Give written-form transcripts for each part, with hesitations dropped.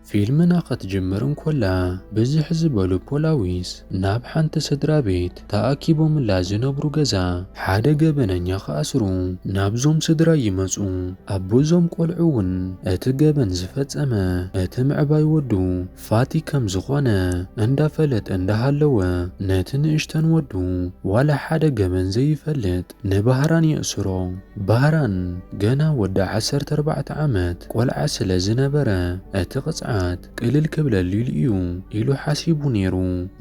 ፊልምና ኸትጅምርን ኮላ ብዝሕ ዝበሉ ፖላዊስ ናብ ሓንቲ ስድራ ቤት ተኣኪቦም ዝነብሩ ገዛ ሓደ ገበነኛ ኸኣስሩ ናብዞም ስድራ ይመጹ። ኣቦዞም ቆልዑ እውን እቲ ገበን ዝፈጸመ እቲ ምዕባይ ወዱ ፋቲ ከም ዝኾነ እንዳፈለጠ እንዳሃለወ ነቲ ንእሽተን ወዱ ዋላ ሓደ ገበን ዘይፈልጥ ንባህራን የእስሮ። ባህራን ገና ወዲ 14 ዓመት ቆልዓ ስለ ዝነበረ እቲ ቅጽዓት ቅልል ክብለሉ ኢሉ ኢሉ ሓሲቡ ነይሩ።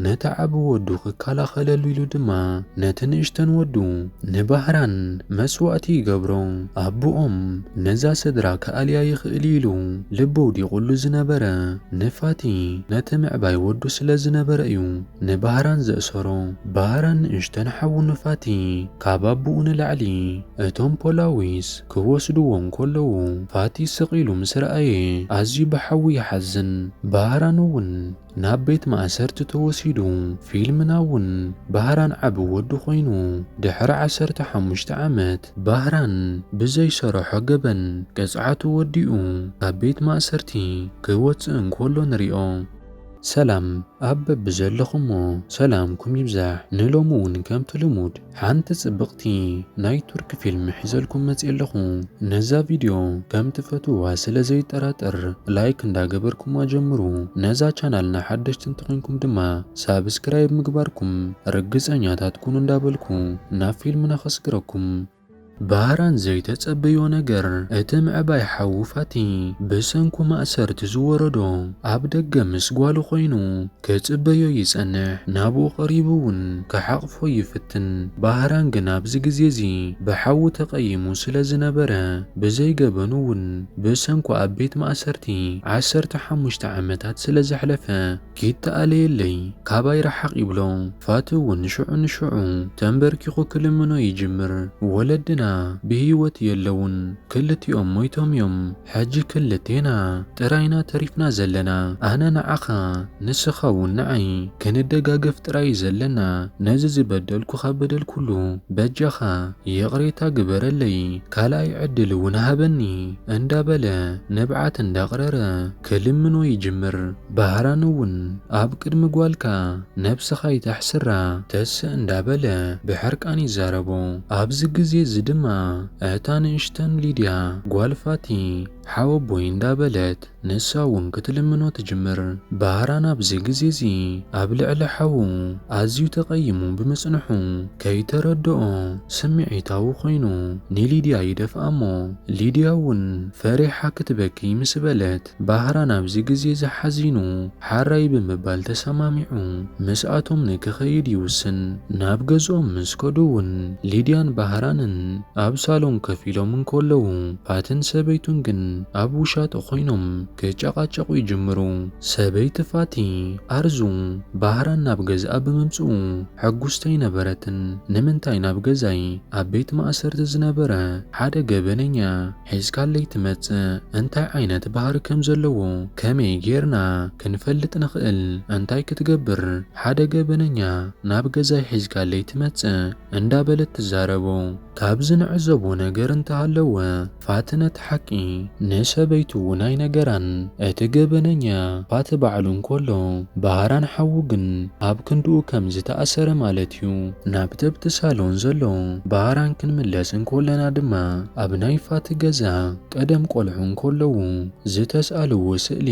ነቲ ዓብ ወዱ ክከላኸለሉ ኢሉ ድማ ነቲ ንእሽተን ወዱ ንባህራን መስዋእቲ ይገብሮ። ኣቦኦም ነዛ ስድራ ከኣልያ ይኽእል ኢሉ ልቡ ወዲቑሉ ዝነበረ ንፋቲ ነቲ ምዕባይ ወዱ ስለ ዝነበረ እዩ ንባህራን ዘእሰሮ። ባህራን ንእሽተን ሓው ንፋቲ ካብ ኣቦኡ ንላዕሊ እቶም ፖላዊስ ክወስድዎም ከለዉ ፋቲ ስቕ ኢሉ ምስ ረኣየ ኣዝዩ ብሓዊ ይሓዝን። ባህራን እውን ናብ ቤት ማእሰርቲ ተወሲዱ። ፊልምና እውን ባህራን ዓብ ወዱ ኾይኑ ድሕሪ 15 ዓመት ባህራን ብዘይሰርሖ ገበን ቅጽዓቱ ወዲኡ ካብ ቤት ማእሰርቲ ክወፅእ እንከሎ ንሪኦ። ሰላም ኣብ በብዘለኹሞ ሰላምኩም ይብዛሕ። ንሎሚ እውን ከምቲ ልሙድ ሓንቲ ጽብቕቲ ናይ ቱርክ ፊልም ሒዘልኩም መፅእ ኣለኹ። ነዛ ቪድዮ ከም ትፈትውዋ ስለ ዘይጠራጠር ላይክ እንዳገበርኩማ ጀምሩ። ነዛ ቻናልና ሓደሽቲ እንተኾንኩም ድማ ሳብስክራይብ ምግባርኩም ርግፀኛታት ኩኑ እንዳበልኩ ናብ ፊልምና ኸስግረኩም። ባህራን ዘይተጸበዮ ነገር እቲ ምዕባይ ሓዊ ፋቲ ብሰንኩ ማእሰርቲ ዝወረዶ ኣብ ደገ ምስ ጓሉ ኾይኑ ክጽበዮ ይጸንሕ። ናብኡ ቐሪቡ እውን ክሓቕፎ ይፍትን። ባህራን ግን ኣብዚ ግዜ እዚ ብሓዊ ተቐይሙ ስለ ዝነበረ ብዘይገበኑ እውን ብሰንኩ ኣብ ቤት ማእሰርቲ 15 ዓመታት ስለ ዘሕለፈ ኪተኣለየለይ ካባይ ረሓቕ ይብሎ። ፋቲ እውን ንሽዑ ንሽዑ ተንበርኪኹ ክልምኖ ይጅምር። ወለድና ብህይወት የለውን፣ ክልቲኦም ሞይቶም እዮም። ሕጂ ክልቴና ጥራይና ተሪፍና ዘለና። ኣነ ንዓኻ ንስኻ እውን ንዓይ ክንደጋገፍ ጥራይ ዘለና። ነዚ ዝበደልኩኻ በደል ኩሉ በጃኻ የቕሬታ ግበረለይ፣ ካልኣይ ዕድል እውን ሃበኒ እንዳበለ ንብዓት እንዳቕረረ ክልምኖ ይጅምር። ባህራን እውን ኣብ ቅድሚ ጓልካ ነብስኻ ይተሕስራ ተስእ እንዳበለ ብሕርቃን ይዛረቦ። ኣብዚ ግዜ እዚ ድማ እታ ንእሽተን ሊድያ ጓል ፋቲ ሓወቦይ እንዳበለት ንሳ እውን ክትልምኖ ትጅምር። ባህራን ኣብዚ ግዜ እዚ ኣብ ልዕሊ ሓዉ ኣዝዩ ተቐይሙ ብምጽንሑ ከይተረድኦ ስምዒታዊ ኾይኑ ንሊድያ ይደፍኣ እሞ ሊድያ እውን ፈሪሓ ክትበኪ ምስ በለት ባህራን ኣብዚ ግዜ ዝሓዚኑ ሓራይ ብምባል ተሰማሚዑ ምስኣቶም ንክኸይድ ይውስን። ናብ ገዝኦም ምስ ከዱ እውን ሊድያን ባህራንን ኣብ ሳሎን ከፍ ኢሎም እንከለዉ ፋትን ሰበይቱን ግን ኣብ ውሻጦ ኾይኖም ክጨቓጨቑ ይጅምሩ። ሰበይቲ ፋቲ ኣርዙ ባህራን ናብ ገዝኣ ብምምጽኡ ሕጉስቲ ነበረትን። ንምንታይ ናብ ገዛይ ኣብ ቤት ማእሰርቲ ዝነበረ ሓደ ገበነኛ ሒዝካለይ ትመጽእ? እንታይ ዓይነት ባህሪ ከም ዘለዎ ከመይ ጌርና ክንፈልጥ ንኽእል? እንታይ ክትገብር ሓደ ገበነኛ ናብ ገዛይ ሒዝካለይ ትመጽእ እንዳበለት ትዛረቦ። ካብዚ ንዕዘቦ ነገር እንተሃለወ ፋቲ ነቲ ሓቂ ንሰበይቱ እውን ኣይነገራን። እቲ ገበነኛ ፋቲ ባዕሉ እንከሎ ባህራን ሓዉ ግን ኣብ ክንድኡ ከም ዝተኣሰረ ማለት እዩ። ናብ ተብቲ ሳሎን ዘሎ ባህራን ክንምለስ እንከለና ድማ ኣብ ናይ ፋቲ ገዛ ቀደም ቆልዑ እንከለዉ ዝተስኣልዎ ስእሊ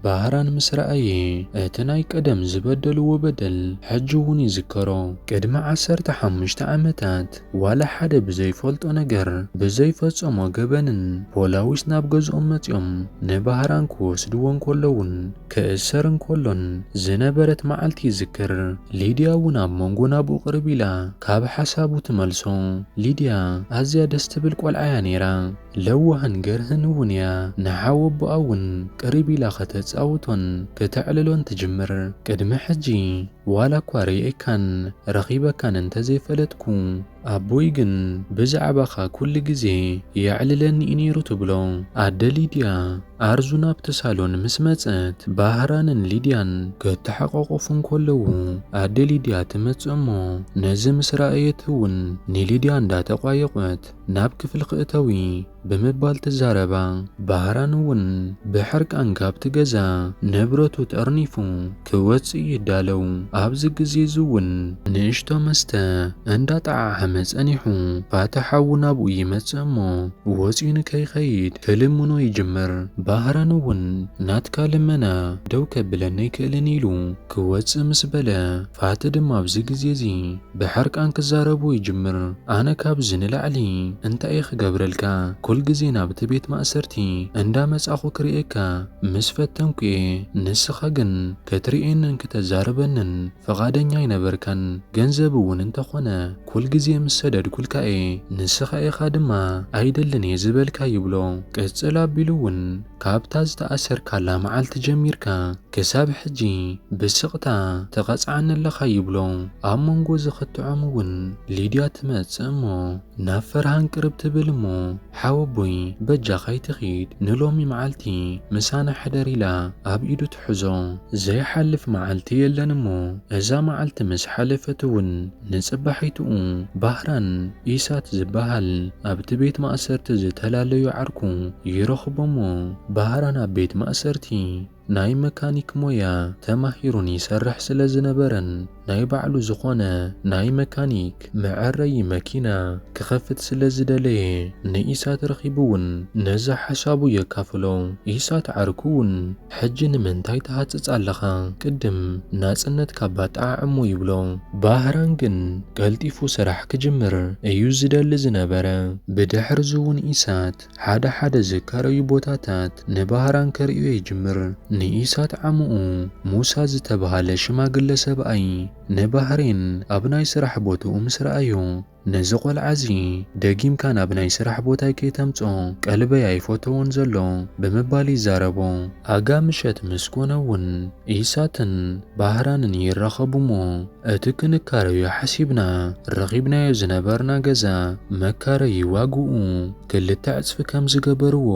ባህራን ምስ ረኣየ እቲ ናይ ቀደም ዝበደልዎ በደል ሕጂ እውን ይዝከሮ። ቅድሚ 15 ዓመታት ዋላ ሓደ ብዘይፈልጦ ነገር ብዘይፈጸሞ ገበንን ፖላዊስ ናብ ገዝኦም መጺኦም ንባህራን ክወስድዎ እንከለውን ክእሰር እንከሎን ዝነበረት መዓልቲ ይዝክር። ሊድያ እውን ኣብ መንጎ ናብኡ ቅርብ ኢላ ካብ ሓሳቡ ትመልሶ። ሊድያ ኣዝያ ደስ ትብል ቆልዓ እያ ነይራ። ለዋህን ገርህን እውን እያ። ንሓወቦኣ እውን ቅርብ ኢላ ከተጻውቶን ክትዕልሎን ትጅምር። ቅድሚ ሕጂ ዋላ እኳ ርኢካን ረኺበካን እንተዘይፈለጥኩ ኣቦይ ግን ብዛዕባኻ ኩሉ ግዜ የዕልለኒ እዩ ነይሩ ትብሎ። ኣደ ሊድያ ኣርዙ ናብቲ ሳሎን ምስ መጸት ባህራንን ሊድያን ክተሓቋቆፉ እንከለዉ ኣደ ሊድያ ትመጽእ እሞ ነዚ ምስ ረኣየት እውን ንሊድያ እንዳተቋየቆት ናብ ክፍሊ ክእተዊ ብምባል ትዛረባ ባህራን እውን ብሕርቃን ካብቲ ገዛ ንብረቱ ጠርኒፉ ክወፅእ ይዳለው። ኣብዚ ግዜ እዚ እውን ንእሽቶ መስተ እንዳጣዓዓመ ጸኒሑ ፋታ ሓዊ ናብኡ ይመጽእ እሞ ወፂኡ ንከይኸይድ ክልምኖ ይጅምር። ባህራን እውን ናትካ ልመና ደው ከብለኒ ኣይክእልን ኢሉ ክወፅእ ምስ በለ ፋቲ ድማ ኣብዚ ግዜ እዚ ብሕርቃን ክዛረቡ ይጅምር። ኣነ ካብዚ ንላዕሊ እንታይ ክገብረልካ ኩል ግዜ ናብቲ ቤት ማእሰርቲ እንዳመጻኹ ክሪኤካ ምስ ፈተንኩ እየ። ንስኻ ግን ክትሪኤንን ክተዛረበንን ፈቓደኛ ኣይነበርካን። ገንዘብ እውን እንተኾነ ኩል ግዜ ምስ ሰደድኩልካ እየ። ንስኻ ኢኻ ድማ ኣይደልን እየ ዝበልካ ይብሎ። ቅጽል ኣቢሉ እውን ካብታ ዝተኣሰርካላ መዓልቲ ጀሚርካ ክሳብ ሕጂ ብስቕታ ተቐጽዓኒ ኣለኻ ይብሎ። ኣብ መንጎ ዝኽትዖም እውን ሊድያ ትመጽእ እሞ ናብ ፈርሃን ቅርብ ትብል እሞ ሓወቦይ በጃኻ ይትኺድ ንሎሚ መዓልቲ ምሳና ሕደር ኢላ ኣብ ኢዱ ትሕዞ። ዘይሓልፍ መዓልቲ የለን እሞ እዛ መዓልቲ ምስ ሓለፈት እውን ንጽባሒትኡ ባህራን ኢሳት ዝበሃል ኣብቲ ቤት ማእሰርቲ ዝተላለዩ ዓርኩ ይረኽቦሞ። ባህራን ኣብ ቤት ማእሰርቲ ናይ መካኒክ ሞያ ተማሂሩን ይሰርሕ ስለ ዝነበረን ናይ ባዕሉ ዝኾነ ናይ መካኒክ መዐረይ መኪና ክኸፍት ስለ ዝደለየ ንኢሳት ረኺቡ እውን ነዛ ሓሳቡ የካፍሎ። ኢሳት ዓርኩ እውን ሕጂ ንምንታይ ተሃፅፅ ኣለኻ? ቅድም ናጽነት ካባ ጣዕሞ ይብሎ። ባህራን ግን ቀልጢፉ ስራሕ ክጅምር እዩ ዝደሊ ዝነበረ። ብድሕሪ እውን ኢሳት ሓደ ሓደ ዝካረዩ ቦታታት ንባህራን ከርእዮ ይጅምር። ንኢሳት ዓሙኡ ሙሳ ዝተባሃለ ሽማግለ ሰብኣይ ንባህሬን ኣብ ናይ ስራሕ ቦትኡ ምስ ረኣዮ ነዚ ቆልዓ እዚ ደጊምካ ናብ ናይ ስራሕ ቦታይ ከይተምጾ ቀልበይ ኣይፈተዎን ዘሎ ብምባል ይዛረቦ። ኣጋ ምሸት ምስ ኮነ እውን ኢሳትን ባህራንን ይራኸቡ እሞ እቲ ክንካረዩ ሓሲብና ረኺብናዮ ዝነበርና ገዛ መካረይ ዋግኡ ክልተ ዕፅፊ ከም ዝገበርዎ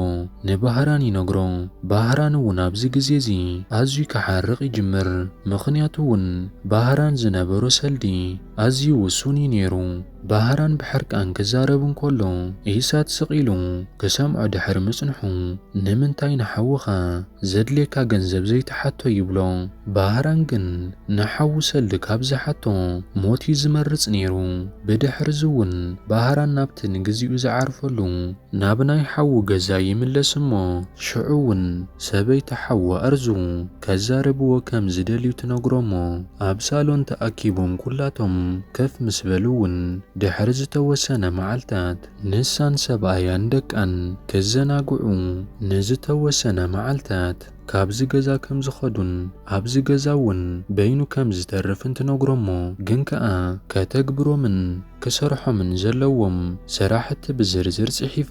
ንባህራን ይነግሮ። ባህራን እውን ኣብዚ ግዜ እዚ ኣዝዩ ክሓርቕ ይጅምር። ምኽንያቱ እውን ባህራን ዝነበሮ ሰልዲ ኣዝዩ ውሱን እዩ ነይሩ። ባህራን ብሕርቃን ክዛረብ እንከሎ ኢሳት ስቒሉ ክሰምዖ ድሕሪ ምጽንሑ ንምንታይ ንሓውኻ ዘድልየካ ገንዘብ ዘይተሓቶ ይብሎ። ባህራን ግን ንሓዊ ሰልዲ ካብ ዝሓቶ ሞት እዩ ዝመርጽ ነይሩ። ብድሕሪ እዚ እውን ባህራን ናብቲ ንግዚኡ ዝዓርፈሉ ናብ ናይ ሓዊ ገዛ ይምለስ እሞ ሽዑ እውን ሰበይቲ ሓዊ ኣርዙ ከዛረብዎ ከም ዝደልዩ ትነግሮ እሞ ኣብ ሳሎን ተኣኪቦም ኩላቶም ከፍ ምስ በሉ እውን ድሕሪ ዝተወሰነ መዓልታት ንሳን ሰብኣያን ደቃን ክዘናግዑ ንዝተወሰነ መዓልታት ካብዚ ገዛ ከም ዝኸዱን ኣብዚ ገዛ እውን በይኑ ከም ዝተርፍን ትነግሮ እሞ ግን ከኣ ከተግብሮምን ክሰርሖምን ዘለዎም ስራሕቲ ብዝርዝር ጽሒፋ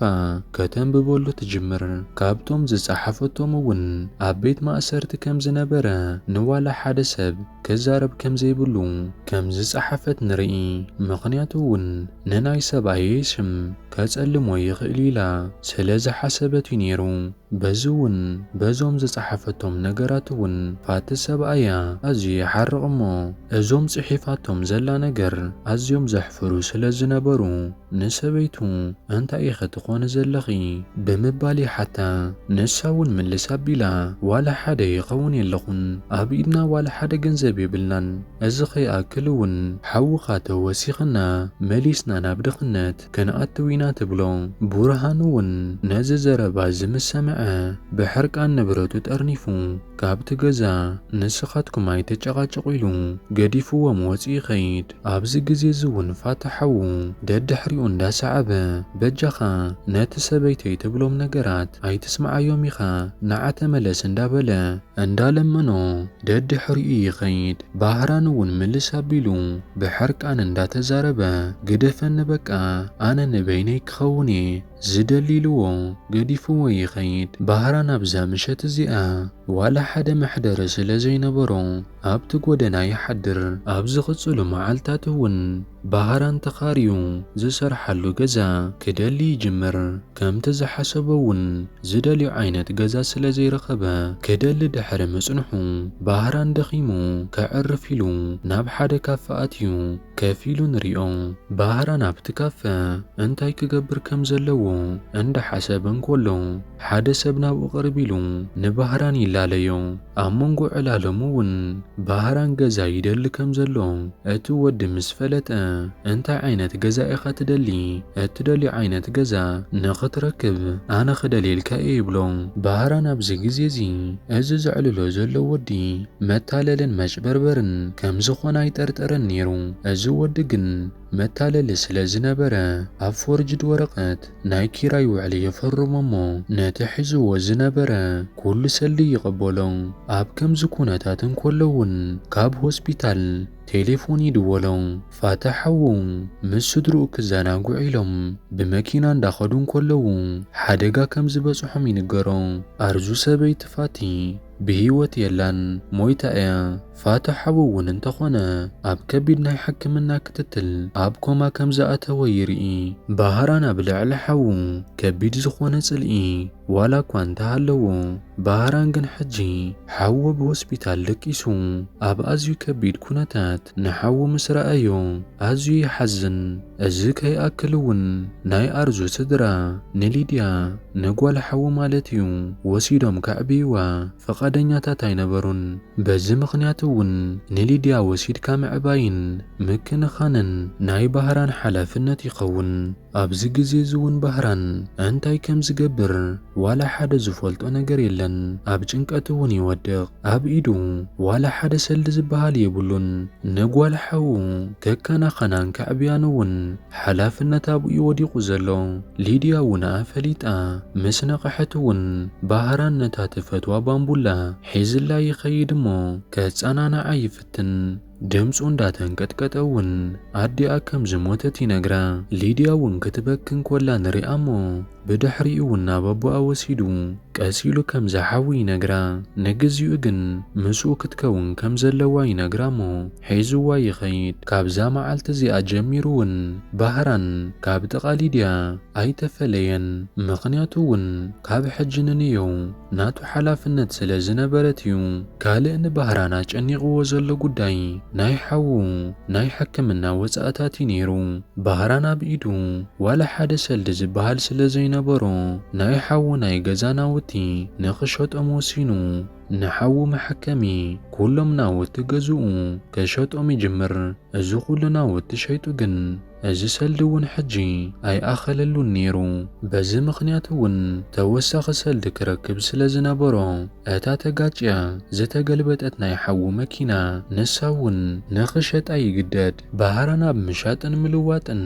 ከተንብበሉ ትጅምር። ካብቶም ዝጸሓፈቶም እውን ኣብ ቤት ማእሰርቲ ከም ዝነበረ ንዋላ ሓደ ሰብ ክዛረብ ከም ዘይብሉ ከም ዝጸሓፈት ንርኢ። ምኽንያቱ እውን ንናይ ሰብኣየ ሽም ከጸልሞ ይኽእል ኢላ ስለ ዝሓሰበት እዩ ነይሩ። በዚ እውን በዞም ዝጸሓፈቶም ነገራት እውን ፋቲ ሰብኣያ ኣዝዩ ይሓርቕ እሞ እዞም ጽሒፋቶም ዘላ ነገር ኣዝዮም ዘሕፍሩ ስለ ዝነበሩ ንሰበይቱ እንታይ ኢኸ ትኾነ ዘለኺ ብምባል ይሓታ። ንሳ እውን ምልስ ኣቢላ ዋላ ሓደ ይኸውን የለኹን ኣብ ኢድና ዋላ ሓደ ገንዘብ የብልናን። እዚ ኸይኣክል እውን ሓዊኻ ተወሲኽና መሊስና ናብ ድኽነት ክንኣትው ኢና ትብሎ። ቡርሃን እውን ነዚ ዘረባ ዝምሰምዐ ብሕርቃን ንብረቱ ጠርኒፉ ካብቲ ገዛ ንስኻትኩም ኣይተጨቓጨቑ ኢሉ ገዲፍዎም ወፂኡ ይኸይድ። ኣብዚ ግዜ እዚ እውን ፋታ ሓዊ ደድሕሪኡ እንዳሰዓበ በጃኻ ነቲ ሰበይተይ ትብሎም ነገራት ኣይትስምዓዮም ኢኻ ንዓ ተመለስ እንዳበለ እንዳለመኖ ደድሕሪኡ ይኸይድ። ባህራን እውን ምልስ ኣቢሉ ብሕርቃን እንዳተዛረበ ግደፈኒ በቃ ኣነ ንበይነይ ክኸውን እየ ዝደሊልዎ ገዲፍዎ ይኸይድ። ባህራን ኣብዛ ምሸት እዚኣ ዋላ ሓደ መሕደረ ስለ ዘይነበሮ ኣብቲ ጎደና ይሓድር። ኣብ ዝቕጽሉ መዓልታት እውን ባህራን ተኻርዩ ዝሰርሓሉ ገዛ ክደሊ ይጅምር። ከምቲ ዝሓሰቦ እውን ዝደልዮ ዓይነት ገዛ ስለ ዘይረኸበ ክደሊ ድሕሪ ምጽንሑ ባህራን ደኺሙ ከዕርፍ ኢሉ ናብ ሓደ ካፈ ኣትዩ ከፊሉ ንሪኦ ባህራን ኣብቲ ካፈ እንታይ ክገብር ከም ዘለዎ እንዳሓሰበ እንከሎ ሓደ ሰብ ናብኡ ቀርብ ኢሉ ንባህራን ይላለዮ። ኣብ መንጎ ዕላለሙ እውን ባህራን ገዛ ይደሊ ከም ዘሎ እቲ ወዲ ምስ ፈለጠ እንታይ ዓይነት ገዛ ኢኻ ትደሊ? እትደልዮ ዓይነት ገዛ ንኽትረክብ ኣነ ክደልየልካ እየ ይብሎ። ባህራን ኣብዚ ግዜ እዚ እዚ ዘዕልሎ ዘሎ ወዲ መታለልን መጭበርበርን ከም ዝኾነ ኣይጠርጠረን ነይሩ። እዚ ወዲ ግን መታለሊ ስለ ዝነበረ ኣብ ፎርጅድ ወረቐት ናይ ኪራይ ውዕሊ የፈርሞ እሞ ነቲ ሒዝዎ ዝነበረ ኩሉ ሰልዲ ይቕበሎ። ኣብ ከምዚ ኩነታት እንከሎ እውን ካብ ሆስፒታል ቴሌፎን ይድወሎ። ፋታሓው ምስ ስድርኡ ክዘናግዑ ኢሎም ብመኪና እንዳኸዱ እንከለዉ ሓደጋ ከም ዝበፅሖም ይንገሮ። ኣርዙ ሰበይቲ ፋቲ ብሂወት የላን ሞይታ እያ። ፋታሓው እውን እንተኾነ ኣብ ከቢድ ናይ ሕክምና ክትትል ኣብ ኮማ ከም ዝኣተወ ይርኢ። ባህራን ኣብ ልዕሊ ሓው ከቢድ ዝኾነ ጽልኢ ዋላ እኳ እንተሃለዎ ባህራን ግን ሕጂ ሓዎ ብሆስፒታል ደቂሱ ኣብ ኣዝዩ ከቢድ ኩነታት ንሓው ምስ ረኣዮ ኣዝዩ ይሓዝን። እዚ ከይኣክል እውን ናይ ኣርዙ ስድራ ንሊድያ ንጓል ሓው ማለት እዩ ወሲዶም ከዕብይዋ ፈቃደኛታት ኣይነበሩን። በዚ ምኽንያት እውን ንሊድያ ወሲድካ ምዕባይን ምክንኻንን ናይ ባህራን ሓላፍነት ይኸውን። ኣብዚ ግዜ እዚ እውን ባህራን እንታይ ከም ዝገብር ዋላ ሓደ ዝፈልጦ ነገር የለን። ኣብ ጭንቀት እውን ይወድቕ። ኣብ ኢዱ ዋላ ሓደ ሰልዲ ዝበሃል የብሉን። ንጓል ሓው ከከናኸናን ከዕብያን እውን ሓላፍነት ኣብኡ ወዲቑ ዘሎ። ሊድያ እውን ኣፈሊጣ ምስ ነቐሐት እውን ባህራን ነታ ትፈትዋ ባምቡላ ሒዝላ ይኸይድ እሞ ከፀናንዓ ይፍትን። ድምፁ እንዳተንቀጥቀጠ እውን ኣዲኣ ከም ዝሞተት ይነግራ። ሊድያ እውን ክትበክን ኮላ ንሪኣ እሞ ብድሕሪኡ እውን ናብ ኣቦኣ ወሲዱ ቀሲሉ ከም ዝሓዊ ይነግራ። ንግዚኡ ግን ምስኡ ክትከውን ከም ዘለዋ ይነግራ እሞ ሒዝዋ ይኸይድ። ካብዛ መዓልቲ እዚኣ ጀሚሩ እውን ባህራን ካብ ጥቓ ሊድያ ኣይተፈለየን። ምኽንያቱ እውን ካብ ሕጂ ንንዮ ናቱ ሓላፍነት ስለ ዝነበረት እዩ። ካልእ ንባህራን ኣጨኒቕዎ ዘሎ ጉዳይ ናይ ሓው ናይ ሕክምና ወፃእታት እዩ ነይሩ። ባህራን ኣብ ኢዱ ዋላ ሓደ ሰልዲ ዝበሃል ስለ ዘይነበሮ ናይ ሓው ናይ ገዛ ናውቲ ንኽሸጦም ወሲኑ ንሓው መሐከሚ ኩሎም ናውቲ ገዝኡ ከሸጦም ይጅምር። እዚ ኩሉ ናውቲ ሸይጡ ግን እዚ ሰልዲ እውን ሕጂ ኣይኣኸለሉን ነይሩ። በዚ ምኽንያት እውን ተወሳኺ ሰልዲ ክረክብ ስለ ዝነበሮ እታ ተጋጭያ ዝተገልበጠት ናይ ሓው መኪና ንሳ እውን ንኽሸጣ ይግደድ። ባህራን ኣብ ምሻጥን ምልዋጥን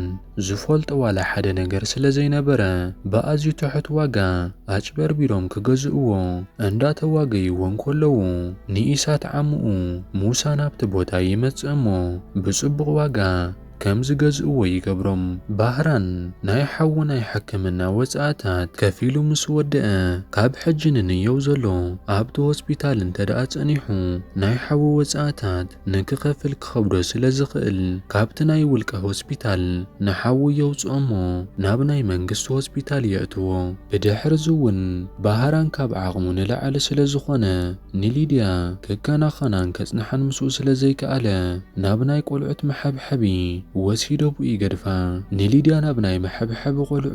ዝፈልጦ ዋላ ሓደ ነገር ስለ ዘይነበረ ብኣዝዩ ትሑት ዋጋ ኣጭበርቢሮም ክገዝእዎ እንዳተዋገይዎ እንከለዉ ንኢሳት ዓሙኡ ሙሳ ናብቲ ቦታ ይመጽእ እሞ ብጽቡቕ ዋጋ ከም ዝገዝእዎ ይገብሮም። ባህራን ናይ ሓው ናይ ሕክምና ወፃእታት ከፊሉ ምስ ወድአ ካብ ሕጂ ንንየው ዘሎ ኣብቲ ሆስፒታል እንተደኣ ጸኒሑ ናይ ሓው ወፃእታት ንክኸፍል ክኸብዶ ስለ ዝኽእል ካብቲ ናይ ውልቀ ሆስፒታል ንሓው የውፅኦ እሞ ናብ ናይ መንግስቲ ሆስፒታል የእትዎ። ብድሕሪ እውን ባህራን ካብ ዓቕሙ ንላዕሊ ስለ ዝኾነ ንሊድያ ከከናኸናን ከጽንሓን ምስኡ ስለ ዘይከኣለ ናብ ናይ ቆልዑት መሐብሐቢ ወሲዶ ብኡ ይገድፋ። ንሊድያ ናብ ናይ መሐብሐቢ ቆልዑ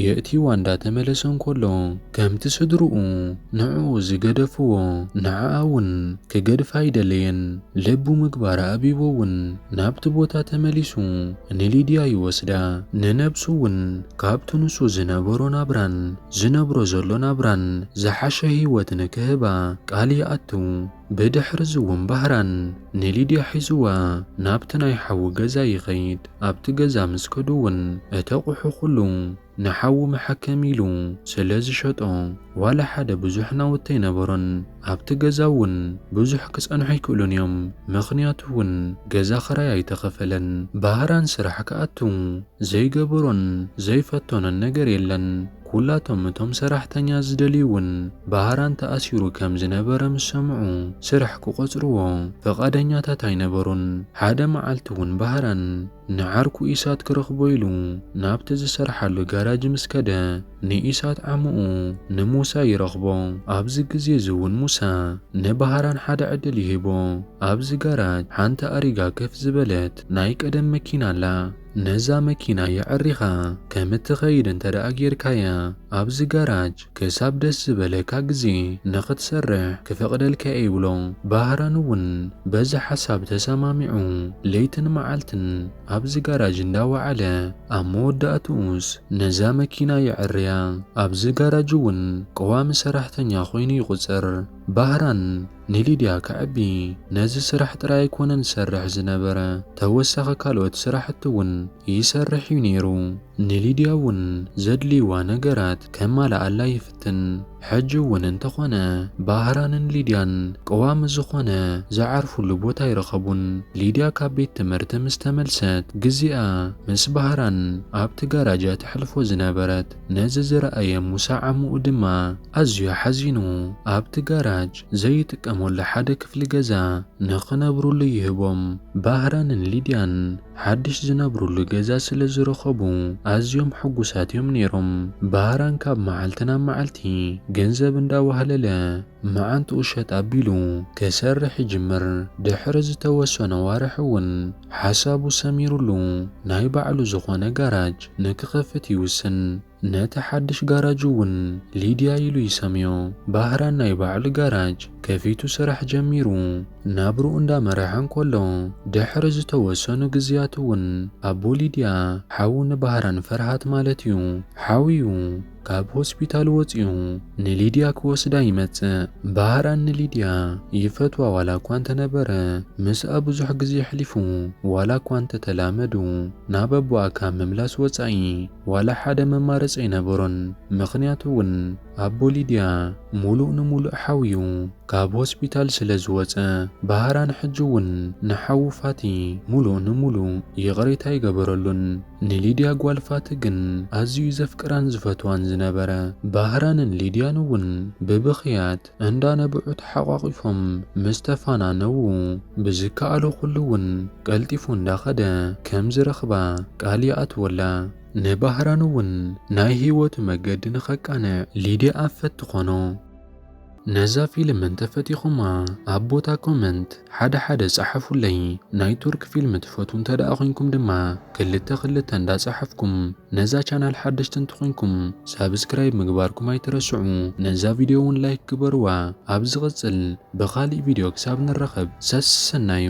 የእትይዋ እንዳተመለሰ እንከሎ ከምቲ ስድርኡ ንዕኡ ዝገደፍዎ ንዓኣ እውን ክገድፋ ኣይደለየን። ልቡ ምግባር ኣቢቦ እውን ናብቲ ቦታ ተመሊሱ ንሊድያ ይወስዳ። ንነብሱ እውን ካብቲ ንሱ ዝነበሮ ናብራን ዝነብሮ ዘሎ ናብራን ዝሓሸ ህይወት ንክህባ ቃል ይኣቱ። ብድሕሪ እውን ባህራን ንሊድያ ሒዝዋ ናብቲ ናይ ሓው ገዛ ይኸይድ። ኣብቲ ገዛ ምስ ከዱ እውን እቲ ኣቑሑ ኩሉ ንሓው መሐከሚ ኢሉ ስለ ዝሸጦ ዋላ ሓደ ብዙሕ ናውቲ ኣይነበሮን። ኣብቲ ገዛ እውን ብዙሕ ክጸንሑ ኣይክእሉን እዮም። ምኽንያቱ እውን ገዛ ኽራይ ኣይተኸፈለን። ባህራን ስራሕ ክኣቱ ዘይገበሮን ዘይፈተኖን ነገር የለን። ኩላቶም እቶም ሰራሕተኛ ዝደልዩውን ባህራን ተኣሲሩ ከም ዝነበረ ምስ ሰምዑ ስራሕ ክቆጽርዎ ፈቃደኛታት ኣይነበሩን። ሓደ መዓልቲ እውን ባህራን ንዓርኩ ኢሳት ክረኽቦ ኢሉ ናብቲ ዝሰርሓሉ ጋራጅ ምስ ከደ ንኢሳት ዓሙኡ ንሙሳ ይረኽቦ። ኣብዚ ግዜ እውን ሙሳ ንባህራን ሓደ ዕድል ይሂቦ። ኣብዚ ጋራጅ ሓንቲ ኣሪጋ ከፍ ዝበለት ናይ ቀደም መኪና ኣላ። ነዛ መኪና የዕሪኻ ከም እትኸይድ እንተደኣ ጌርካያ ኣብዚ ጋራጅ ክሳብ ደስ ዝበለካ ግዜ ንኽትሰርሕ ክፈቕደልካ ይብሎ። ባህራን እውን በዚ ሓሳብ ተሰማሚዑ ለይትን መዓልትን ኣብዚ ጋራጅ እንዳወዓለ ኣብ መወዳእትኡስ ነዛ መኪና የዕርያ። ኣብዚ ጋራጅ እውን ቀዋሚ ሰራሕተኛ ኮይኑ ይቁፅር። ባህራን ንሊድያ ከዕቢ ነዚ ስራሕ ጥራይ ኣይኮነን ዝሰርሕ ዝነበረ ተወሳኺ ካልኦት ስራሕቲ እውን ይሰርሕ እዩ ነይሩ። ንሊድያ እውን ዘድልይዋ ነገራት ከማልኣላ ይፍትን። ሕጂ እውን እንተኾነ ባህራንን ሊድያን ቀዋሚ ዝኾነ ዝዓርፉሉ ቦታ ይረኸቡን። ሊድያ ካብ ቤት ትምህርቲ ምስ ተመልሰት ግዚኣ ምስ ባህራን ኣብቲ ጋራጅ ተሕልፎ ዝነበረት ነዚ ዝረኣየ ሙሳ ዓሙኡ ድማ ኣዝዩ ሓዚኑ ኣብቲ ጋራጅ ዘይጥቀመሉ ሓደ ክፍሊ ገዛ ንኽነብሩሉ ይህቦም። ባህራንን ሊድያን ሓድሽ ዝነብሩሉ ገዛ ስለ ዝረኸቡ ኣዝዮም ሕጉሳት እዮም ነይሮም። ባህራን ካብ መዓልቲ ናብ መዓልቲ ገንዘብ እንዳዋህለለ መዓንጥኡ ሸጥ ኣቢሉ ክሰርሕ ይጅምር። ድሕሪ ዝተወሰነ ዋርሕ እውን ሓሳቡ ሰሚሩሉ ናይ ባዕሉ ዝኾነ ጋራጅ ንክኸፍት ይውስን። ነቲ ሓድሽ ጋራጅ እውን ሊድያ ኢሉ ይሰምዮ። ባህራን ናይ ባዕሉ ጋራጅ ከፊቱ ስራሕ ጀሚሩ ናብሩ እንዳመረሐ እንከሎ ድሕሪ ዝተወሰኑ ግዜያት እውን ኣቦ ሊድያ ሓው ንባህራን ፈርሃት ማለት እዩ ሓዊኡ ካብ ሆስፒታል ወፂኡ ንሊድያ ክወስዳ ይመጽእ። ባህራን ንሊድያ ይፈትዋ ዋላ እኳ እንተነበረ ምስኣ ብዙሕ ግዜ ሕሊፉ ዋላ እኳ እንተተላመዱ ናብ ኣቦኣ ካብ ምምላስ ወፃኢ ዋላ ሓደ መማረፂ ኣይነበሮን። ምኽንያቱ እውን ኣቦ ሊድያ ሙሉእ ንሙሉእ ሓዊኡ ካብ ሆስፒታል ስለ ዝወፀ ባህራን ሕጂ እውን ንሓው ፋቲ ሙሉእ ንሙሉእ ይቕሬታ ይገበረሉን። ንሊድያ ጓል ፋቲ ግን ኣዝዩ ዘፍቅራን ዝፈትዋን ዝነበረ። ባህራንን ሊድያን እውን ብብኽያት እንዳነብዑ ተሓቋቒፎም ምስ ተፋናነው ብዝከኣሎ ኩሉ እውን ቀልጢፉ እንዳኸደ ከም ዝረኽባ ቃል ይኣትወላ። ንባህራን እውን ናይ ህይወቱ መገዲ ንኸቃንዕ ሊድያ ኣፈት ትኾኖ። ነዛ ፊልም እንተፈቲኹማ ኣብ ቦታ ኮመንት ሓደ ጻሕፉለይ። ናይ ቱርክ ፊልም ትፈቱ እንተደኣ ኮይንኩም ድማ ክልተ እንዳጻሕፍኩም ነዛ ቻናል ሓደሽቲ እንትኾንኩም ሳብስክራይብ ምግባርኩም ኣይትረስዑ። ነዛ ቪድዮ እውን ላይክ ግበርዋ። ኣብ ዝቕጽል ብኻሊእ ቪድዮ ክሳብ ንረኸብ ሰናዩ።